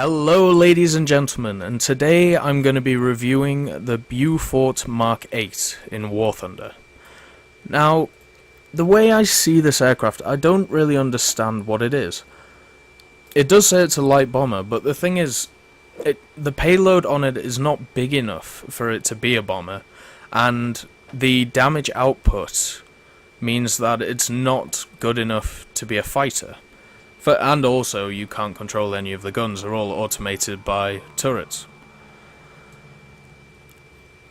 Hello ladies and gentlemen, and today I'm going to be reviewing the Beaufort Mark VIII in War Thunder. Now, the way I see this aircraft, I don't really understand what it is. It does say it's a light bomber, but the thing is, the payload on it is not big enough for it to be a bomber, and the damage output means that it's not good enough to be a fighter. And also, you can't control any of the guns, they're all automated by turrets.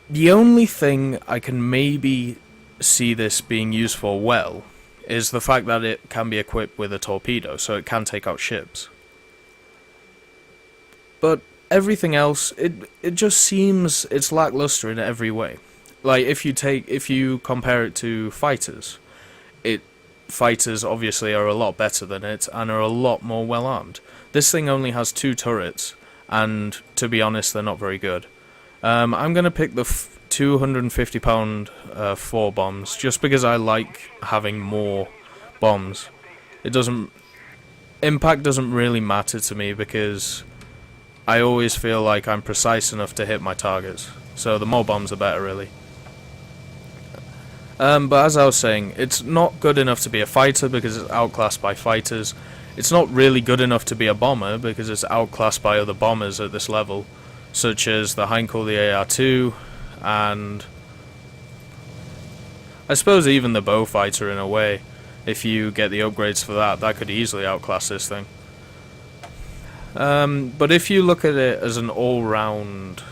The only thing I can maybe see this being used for well is the fact that it can be equipped with a torpedo, so it can take out ships. But everything else, it just seems it's lackluster in every way. Like, if you compare it to fighters, fighters obviously are a lot better than it and are a lot more well armed. This thing only has 2 turrets, and to be honest, they're not very good. I'm going to pick the 250-pound 4 bombs just because I like having more bombs. Impact doesn't really matter to me because I always feel like I'm precise enough to hit my targets. So the more bombs the better, really. But as I was saying, it's not good enough to be a fighter because it's outclassed by fighters. It's not really good enough to be a bomber because it's outclassed by other bombers at this level, such as the Heinkel, the AR-2, and I suppose even the Beaufighter in a way. If you get the upgrades for that, that could easily outclass this thing. But if you look at it as an all-round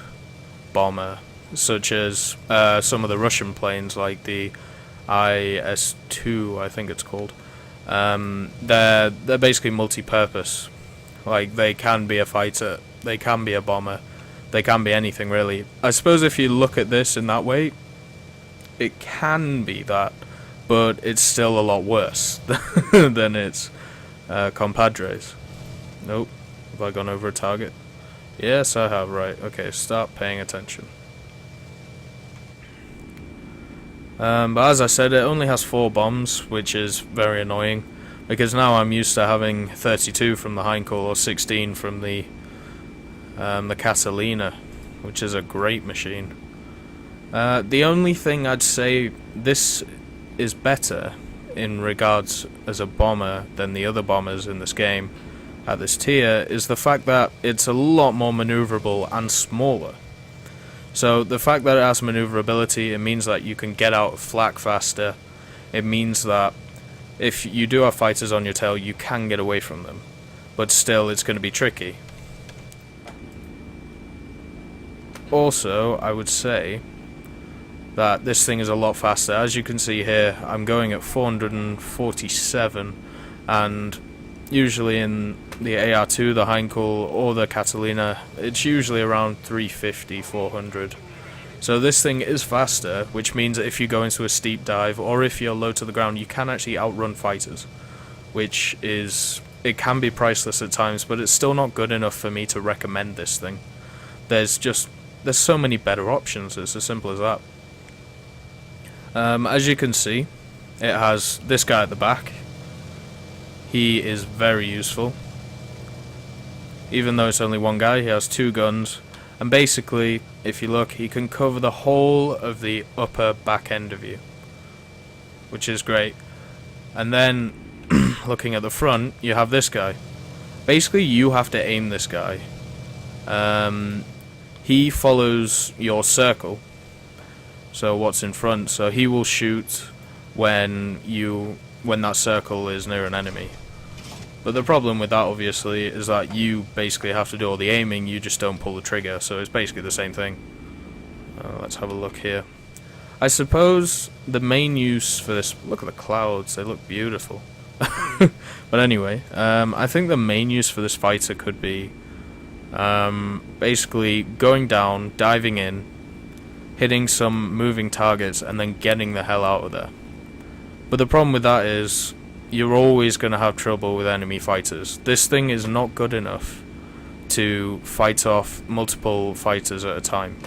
bomber, such as some of the Russian planes like the IS-2, I think it's called. They're basically multi-purpose. Like, they can be a fighter, they can be a bomber, they can be anything really. I suppose if you look at this in that way, it can be that, but it's still a lot worse than its compadres. Nope. Have I gone over a target? Yes, I have, right. Okay, start paying attention. But as I said, it only has 4 bombs, which is very annoying, because now I'm used to having 32 from the Heinkel or 16 from the Catalina, which is a great machine. The only thing I'd say this is better in regards as a bomber than the other bombers in this game at this tier is the fact that it's a lot more maneuverable and smaller. So the fact that it has maneuverability, it means that you can get out of flak faster. It means that if you do have fighters on your tail, you can get away from them. But still, it's going to be tricky. Also, I would say that this thing is a lot faster. As you can see here, I'm going at 447, and usually in the AR-2, the Heinkel, or the Catalina, it's usually around 350, 400. So this thing is faster, which means that if you go into a steep dive, or if you're low to the ground, you can actually outrun fighters. Which is, it can be priceless at times, but it's still not good enough for me to recommend this thing. There's so many better options, it's as simple as that. As you can see, it has this guy at the back. He is very useful. Even though it's only one guy, he has 2 guns, and basically, if you look, he can cover the whole of the upper back end of you, which is great. And then, looking at the front, you have this guy. Basically, you have to aim this guy. He follows your circle, so what's in front, so he will shoot when that circle is near an enemy. But the problem with that, obviously, is that you basically have to do all the aiming, you just don't pull the trigger, so it's basically the same thing. Let's have a look here. I suppose the main use for this... Look at the clouds, they look beautiful. But anyway, I think the main use for this fighter could be basically going down, diving in, hitting some moving targets, and then getting the hell out of there. But the problem with that is, you're always going to have trouble with enemy fighters. This thing is not good enough to fight off multiple fighters at a time.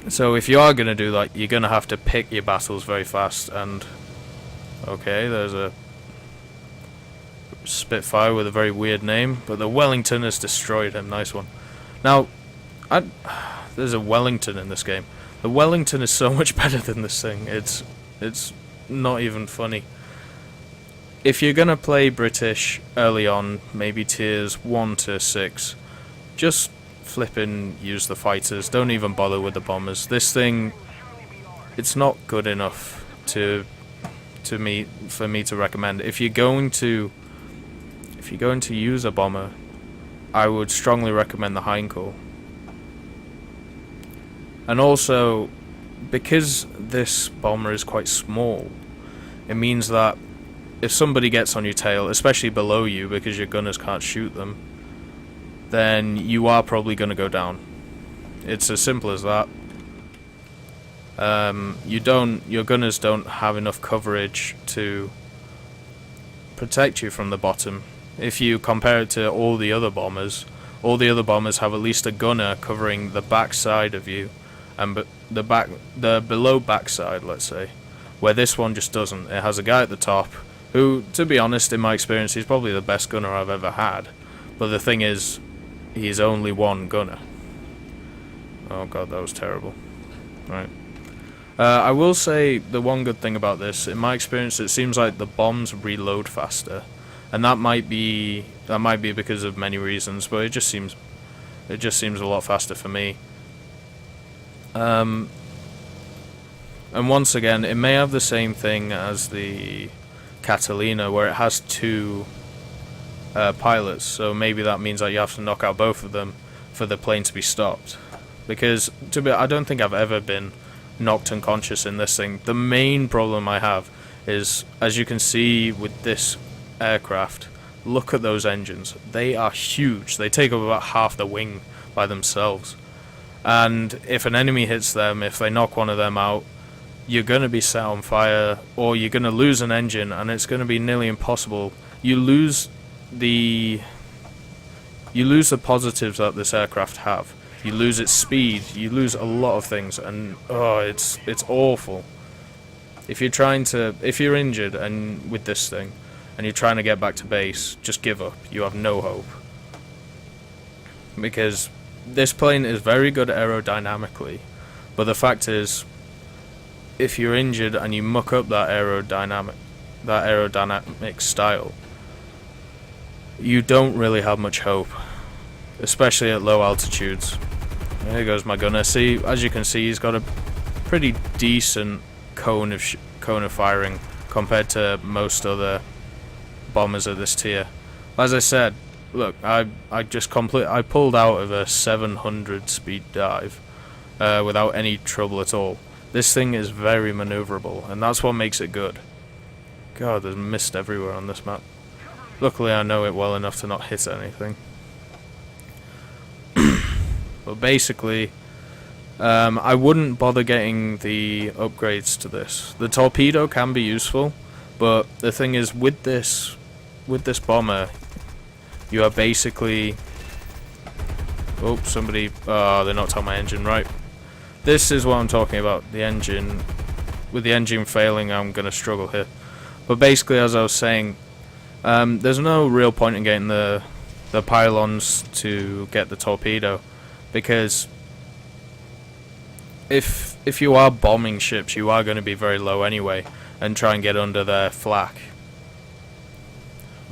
So if you are going to do that, you're going to have to pick your battles very fast. And okay, there's a Spitfire with a very weird name, but the Wellington has destroyed him. Nice one. Now, there's a Wellington in this game. The Wellington is so much better than this thing. It's not even funny. If you're gonna play British early on, maybe tiers 1 to 6, just flippin' use the fighters. Don't even bother with the bombers. This thing, it's not good enough for me to recommend. If you're going to use a bomber, I would strongly recommend the Heinkel. And also, because this bomber is quite small, it means that if somebody gets on your tail, especially below you because your gunners can't shoot them, then you are probably going to go down. It's as simple as that. Your gunners don't have enough coverage to protect you from the bottom. If you compare it to all the other bombers have at least a gunner covering the back side of you, and the below backside, let's say, where this one just doesn't. It has a guy at the top who, to be honest, in my experience, he's probably the best gunner I've ever had. But the thing is, he's only one gunner. Oh god, that was terrible. Right. I will say the one good thing about this, in my experience, it seems like the bombs reload faster, and that might be because of many reasons, but it just seems a lot faster for me. And once again, it may have the same thing as the Catalina, where it has 2 pilots, so maybe that means that you have to knock out both of them for the plane to be stopped. Because I don't think I've ever been knocked unconscious in this thing. The main problem I have is, as you can see with this aircraft, look at those engines. They are huge. They take up about half the wing by themselves. And if an enemy hits them, if they knock one of them out, you're going to be set on fire, or you're going to lose an engine, and it's going to be nearly impossible. You lose the positives that this aircraft have. You lose its speed, you lose a lot of things, and it's awful. If you're injured and with this thing, and you're trying to get back to base, just give up. You have no hope. Because this plane is very good aerodynamically, but the fact is, if you're injured and you muck up that aerodynamic style, you don't really have much hope, especially at low altitudes. There goes my gunner. See, as you can see, he's got a pretty decent cone of firing compared to most other bombers at this tier. As I said, look, I pulled out of a 700 speed dive without any trouble at all. This thing is very maneuverable, and that's what makes it good. God, there's mist everywhere on this map. Luckily, I know it well enough to not hit anything. But basically, I wouldn't bother getting the upgrades to this. The torpedo can be useful, but the thing is, with this bomber, you are basically... Oh, they knocked out my engine, right. This is what I'm talking about, the engine. With the engine failing, I'm going to struggle here. But basically, as I was saying, there's no real point in getting the pylons to get the torpedo, because if you are bombing ships, you are going to be very low anyway, and try and get under their flak.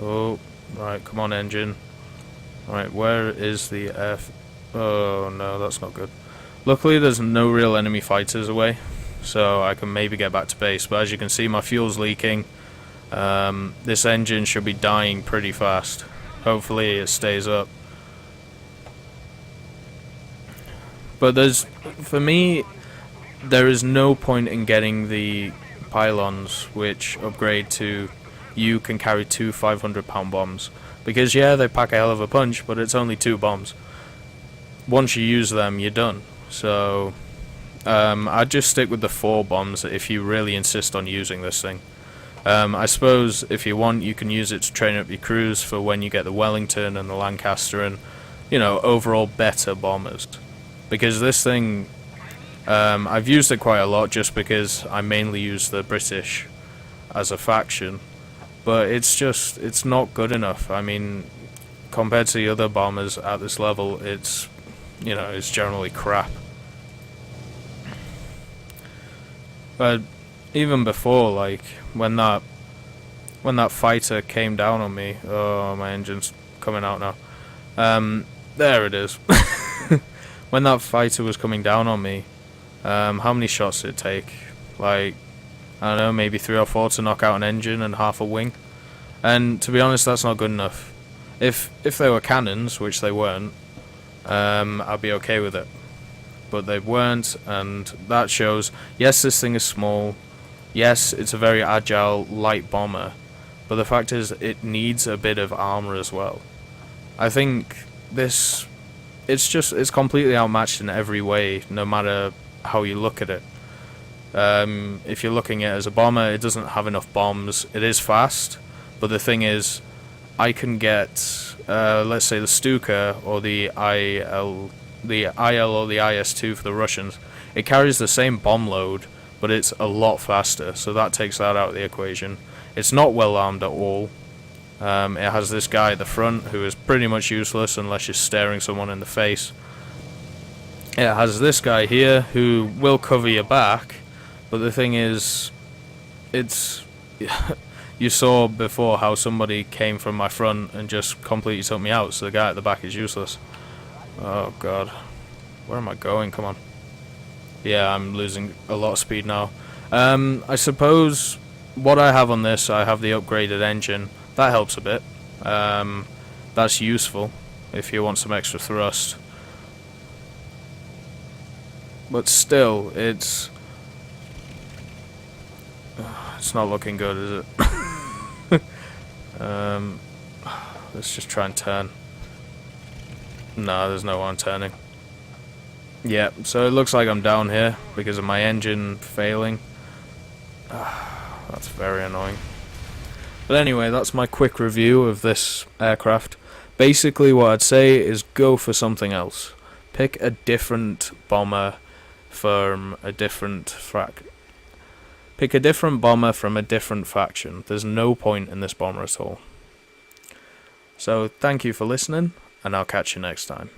Oh, right, come on, engine. Alright, where is the F? Oh no, that's not good. Luckily, there's no real enemy fighters away, so I can maybe get back to base. But as you can see, my fuel's leaking. This engine should be dying pretty fast. Hopefully, it stays up. But for me, there is no point in getting the pylons, which upgrade to you can carry 2 500-pound bombs. Because yeah, they pack a hell of a punch, but it's only 2 bombs. Once you use them, you're done. So, I'd just stick with the 4 bombs if you really insist on using this thing. I suppose if you want, you can use it to train up your crews for when you get the Wellington and the Lancaster and, overall better bombers. Because this thing, I've used it quite a lot just because I mainly use the British as a faction. but it's not good enough. I mean, compared to the other bombers at this level, it's generally crap. But even before, like when that fighter came down on me, oh, my engine's coming out now. There it is. When that fighter was coming down on me, how many shots did it take? Like, I don't know, maybe 3 or 4 to knock out an engine and half a wing. And to be honest, that's not good enough. If they were cannons, which they weren't, I'd be okay with it. But they weren't, and that shows, yes, this thing is small, yes, it's a very agile, light bomber, but the fact is, it needs a bit of armor as well. I think it's completely outmatched in every way, no matter how you look at it. If you're looking at it as a bomber, it doesn't have enough bombs. It is fast, but the thing is, I can get, let's say the Stuka or the IL or the IS-2 for the Russians. It carries the same bomb load, but it's a lot faster, so that takes that out of the equation. It's not well armed at all. It has this guy at the front who is pretty much useless unless you're staring someone in the face. It has this guy here who will cover your back, but the thing is, it's... You saw before how somebody came from my front and just completely took me out, so the guy at the back is useless. Oh god. Where am I going? Come on. Yeah, I'm losing a lot of speed now. I suppose what I have on this, I have the upgraded engine. That helps a bit. That's useful if you want some extra thrust. But still, it's not looking good, is it? Let's just try and turn. No, there's no one turning. Yeah, so it looks like I'm down here because of my engine failing. That's very annoying. But anyway, that's my quick review of this aircraft. Basically what I'd say is go for something else. Pick a different bomber from a different Pick a different bomber from a different faction. There's no point in this bomber at all. So thank you for listening, and I'll catch you next time.